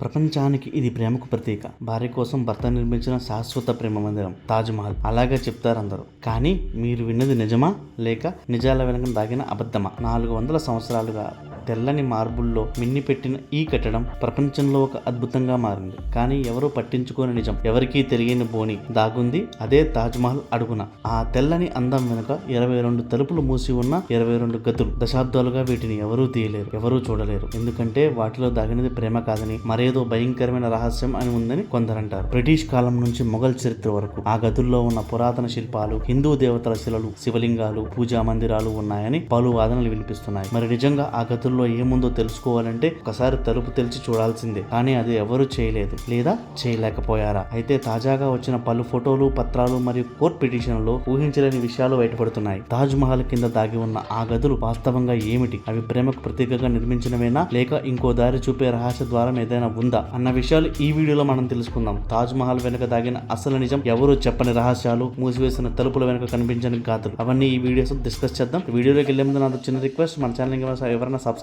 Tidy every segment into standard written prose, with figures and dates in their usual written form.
ప్రపంచానికి ఇది ప్రేమకు ప్రతీక. భార్య కోసం భర్త నిర్మించిన శాశ్వత ప్రేమ మందిరం తాజ్మహల్. అలాగే చెప్తారు అందరూ. కానీ మీరు విన్నది నిజమా లేక నిజాల వెనక దాగిన అబద్ధమా? 400 సంవత్సరాలుగా తెల్లని మార్బుల్లో మిన్నిపెట్టిన ఈ కట్టడం ప్రపంచంలో ఒక అద్భుతంగా మారింది. కానీ ఎవరూ పట్టించుకోని నిజం, ఎవరికీ తెలియని బోని దాగుంది అదే తాజ్మహల్ అడుగున. ఆ తెల్లని అందం వెనుక 22 తలుపులు మూసి ఉన్న 22 గదులు. దశాబ్దాలుగా వీటిని ఎవరూ తీయలేరు, ఎవరూ చూడలేరు. ఎందుకంటే వాటిలో దాగినది ప్రేమ కాదని, మరేదో భయంకరమైన రహస్యం అని ఉందని కొందరంటారు. బ్రిటిష్ కాలం నుంచి మొఘల్ చరిత్ర వరకు ఆ గదుల్లో ఉన్న పురాతన శిల్పాలు, హిందూ దేవతల శిలలు, శివలింగాలు, పూజా మందిరాలు ఉన్నాయని పలు వాదనలు వినిపిస్తున్నాయి. మరి నిజంగా ఆ గదుల్లో ఏముందో తెలుసుకోవాలంటే ఒకసారి తలుపు తెరిచి చూడాల్సిందే. కానీ అది ఎవరు చేయలేదు లేదా చేయలేకపోయారా? అయితే తాజాగా వచ్చిన పలు ఫోటోలు, పత్రాలు మరియు కోర్టు పిటిషన్లో ఊహించలేని విషయాలు బయటపడుతున్నాయి. తాజ్ మహల్ కింద దాగి ఉన్న ఆ గదులు వాస్తవంగా ఏమిటి? అవి ప్రేమకు ప్రతీకగా నిర్మించినవేనా లేక ఇంకో దారి చూపే రహస్య ద్వారం ఏదైనా ఉందా అన్న విషయాలు ఈ వీడియోలో మనం తెలుసుకుందాం. తాజ్ మహల్ వెనుక దాగిన అసలు నిజం, ఎవరు చెప్పని రహస్యాలు, మూసివేసిన తలుపుల వెనుక కనిపించని గాథలు, అవన్నీ ఈ వీడియోస్ డిస్కస్ చేద్దాం. వీడియోలోకి వెళ్లే ముందు నాకు చిన్న రిక్వెస్ట్, మన ఛానల్ ఎవరైనా సబ్స్క్రైబ్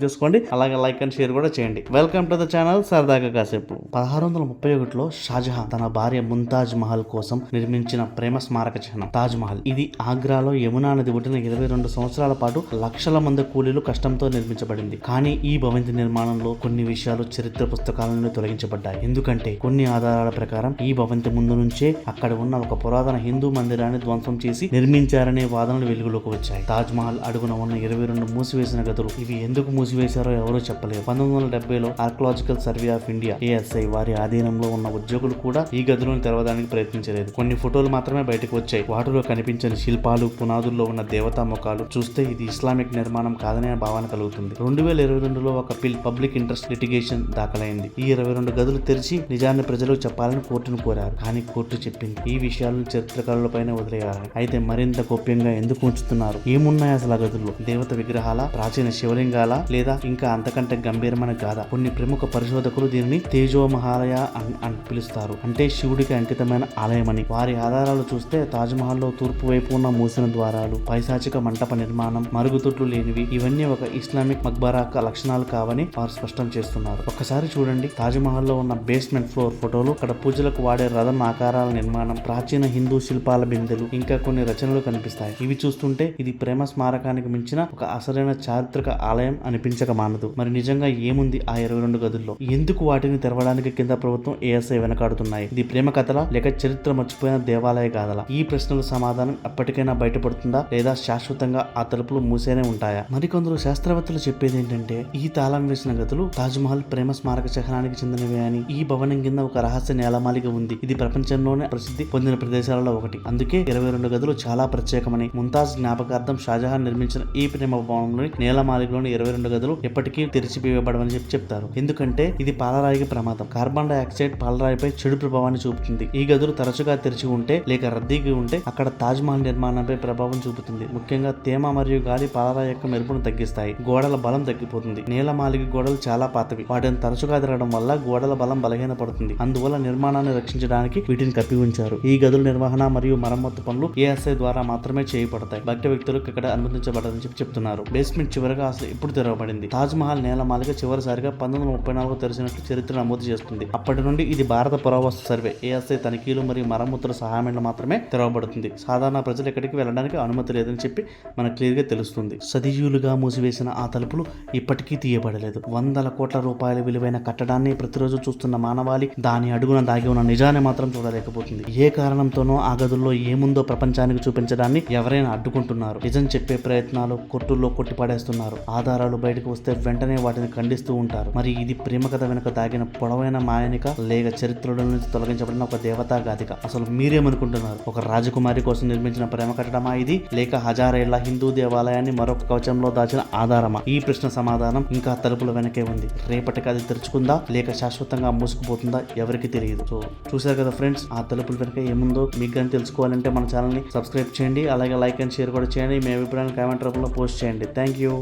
చేసుకోండి. అలాగే లైక్ అండ్ షేర్ కూడా చేయండి. వెల్కమ్ టు ద ఛానల్ సరదాగా కాసేపు. 1631లో షాజహాన్ తన భార్య ముంతాజ్ మహల్ కోసం నిర్మించిన ప్రేమ స్మారక చిహ్నం తాజ్ మహల్. ఇది ఆగ్రాలో యమునా నది ఒడ్డున 22 సంవత్సరాల పాటు లక్షల మంది కూలీలు కష్టంతో నిర్మించబడింది. కానీ ఈ భవంతి నిర్మాణంలో కొన్ని విషయాలు చరిత్ర పుస్తకాల నుండి తొలగించబడ్డాయి. ఎందుకంటే కొన్ని ఆధారాల ప్రకారం ఈ భవంతి ముందు నుంచే అక్కడ ఉన్న ఒక పురాతన హిందూ మందిరాన్ని ధ్వంసం చేసి నిర్మించారనే వాదనలు వెలుగులోకి వచ్చాయి. తాజ్ మహల్ అడుగున ఉన్న 22 మూసివేసిన గదులు. ఇవి ఎందుకు మూసివేశారో ఎవరో చెప్పలేరు. 1970లో archaeological survey of India ASI వారి ఆధీనంలో ఉన్న ఉద్యోగులు కూడా ఈ గదులను తెరవడానికి ప్రయత్నించలేదు. కొన్ని ఫోటోలు మాత్రమే బయటకు వచ్చాయి. వాటిలో కనిపించని శిల్పాలు, పునాదుల్లో ఉన్న దేవతా ముఖాలు చూస్తే ఇది ఇస్లామిక్ నిర్మాణం కాదనే భావన కలుగుతుంది. 2022లో ఒక పబ్లిక్ ఇంట్రెస్ట్ లిటిగేషన్ దాఖలైంది. ఈ 22 గదులు తెరిచి నిజాన్ని ప్రజలకు చెప్పాలని కోర్టును కోరారు. కానీ కోర్టు చెప్పింది ఈ విషయాలను చరిత్రకారులపైనే వదిలేయాలని. అయితే మరింత గోప్యంగా ఎందుకు ఉంచుతున్నారు? ఏమున్నాయి అసలు ఆ గదుల్లో? దేవత విగ్రహాల, ప్రాచీన శివలింగాల, లేదా ఇంకా అంతకంటే గంభీరమైన గాథ? కొన్ని ప్రముఖ పరిశోధకులు దీనిని తేజో మహాలయ అని పిలుస్తారు. అంటే శివుడికి అంకితమైన ఆలయమని. వారి ఆధారాలు చూస్తే తాజ్ మహల్ లో తూర్పు వైపు ఉన్న మూసిన ద్వారాలు, పైశాచిక మంటప నిర్మాణం, మరుగుదొడ్లు లేనివి, ఇవన్నీ ఒక ఇస్లామిక్ మక్బరా లక్షణాలు కావని వారు స్పష్టం చేస్తున్నారు. ఒక్కసారి చూడండి తాజ్ మహల్ లో ఉన్న బేస్మెంట్ ఫ్లోర్ ఫోటోలు, అక్కడ పూజలకు వాడే రథం ఆకారాల నిర్మాణం, ప్రాచీన హిందూ శిల్పాల బిందెలు, ఇంకా కొన్ని రచనలు కనిపిస్తాయి. ఇవి చూస్తుంటే ఇది ప్రేమ స్మారకానికి మించిన ఒక అసలైన చారిత్రక ఆలయం అనిపించక మానదు. మరి నిజంగా ఏముంది ఆ 22 గదుల్లో? ఎందుకు వాటిని తెరవడానికి కింద ప్రభుత్వం ASI వెనకాడుతున్నాయి? ఇది ప్రేమ కథలా లేక చరిత్ర మర్చిపోయిన దేవాలయ గాథలా? ఈ ప్రశ్నల సమాధానం ఎప్పటికైనా బయటపడుతుందా లేదా శాశ్వతంగా ఆ తలుపులు మూసేనే ఉంటాయా? మరికొందరు శాస్త్రవేత్తలు చెప్పేది ఏంటంటే ఈ తాళం వేసిన గదులు తాజ్ మహల్ ప్రేమ స్మారక చిహ్నానికి చెందినవే అని. ఈ భవనం కింద ఒక రహస్య నేలమాలిక ఉంది. ఇది ప్రపంచంలోనే ప్రసిద్ధి పొందిన ప్రదేశాలలో ఒకటి. అందుకే 22 గదులు చాలా ప్రత్యేకమని. ముంతాజ్ జ్ఞాపకార్థం షాజహాన్ నిర్మించిన ఈ ప్రేమ భవనంలోని నేలమాలికలోని 22 గదులు ఎప్పటికీ తెరిచివేయబడవని చెప్తారు. ఎందుకంటే ఇది పాలరాయికి ప్రమాదం. కార్బన్ డైఆక్సైడ్ పాలరాయిపై చెడు ప్రభావాన్ని చూపుతుంది. ఈ గదులు తరచుగా తెరిచి ఉంటే లేక రద్దీకి ఉంటే అక్కడ తాజ్ మహల్ నిర్మాణంపై ప్రభావం చూపుతుంది. ముఖ్యంగా తేమ మరియు గాలి పాలరాయి యొక్క మెరుపును తగ్గిస్తాయి. గోడల బలం తగ్గిపోతుంది. నేలమాలిక గోడలు చాలా పాతవి. వాటిని తరచుగా తిరగడం వల్ల గోడల బలం బలహీనపడుతుంది. అందువల్ల నిర్మాణాన్ని రక్షించడానికి వీటిని కప్పి ఉంచారు. ఈ గదుల నిర్వహణ మరియు మరమ్మతు పనులు ASI ద్వారా మాత్రమే చేయబడతాయి. బయట వ్యక్తులకు ఇక్కడ అనుమతించబడదని చెప్తున్నారు. బేస్మెంట్ చివరగా అసలు ఇప్పుడు తెరవబడింది. తాజ్ మహల్ నేలమాలిక చివరిసారిగా 1934 తెరిచినట్లు చరిత్ర నమోదు చేస్తుంది. అప్పటి నుండి ఇది భారత పురావస్తు సర్వే ASI తనిఖీలు మరియు మరమ్మతుల సహాయంలో మాత్రమే తెరవబడుతుంది. సాధారణ ప్రజలు ఎక్కడికి వెళ్ళడానికి అనుమతి లేదని చెప్పి మనకు క్లియర్ గా తెలుస్తుంది. సతీయులుగా మూసివేసిన ఆ తలుపులు ఇప్పటికీ తీయబడలేదు. 100 కోట్ల రూపాయల విలువైన కట్టడాన్ని ప్రతిరోజు చూస్తున్న మానవాళి దాని అడుగున దాగి ఉన్న నిజాన్ని మాత్రం చూడలేకపోతుంది. ఏ కారణంతోనో ఆ గదుల్లో ఏముందో ప్రపంచానికి చూపించడాన్ని ఎవరైనా అడ్డుకుంటున్నారు. నిజం చెప్పే ప్రయత్నాలు కోర్టుల్లో కొట్టిపడేస్తున్నారు. ఆధారాలు బయటకు వస్తే వెంటనే వాటిని ఖండిస్తూ ఉంటారు. మరి ఇది ప్రేమ కథ వెనుక దాగిన పొడవైన మాయనిక లేక చరిత్రలో నుంచి తొలగించబడిన ఒక దేవతా గాథిక? అసలు మీరేమనుకుంటున్నారు? ఒక రాజకుమారి కోసం నిర్మించిన ప్రేమ కట్టడమా ఇది, లేక హజారేళ్ల హిందూ దేవాలయాన్ని మరొక కవచంలో దాచిన ఆధారమా? ఈ ప్రశ్న సమాధానం ఇంకా తలుపుల వెనకే ఉంది. రేపటికి అది తెరుచుకుందా లేక శాశ్వతంగా మూసుకుపోతుందా ఎవరికి తెలియదు. సో చూసారు కదా ఫ్రెండ్స్, ఆ తలుపుల వెనక ఏముందో మీకు కానీ తెలుసుకోవాలంటే మన ఛానల్ ని సబ్స్క్రైబ్ చేయండి. అలాగే లైక్ అండ్ షేర్ కూడా చేయండి. మీ అభిప్రాయాన్ని కామెంట్ రూపంలో పోస్ట్ చేయండి. Thank you.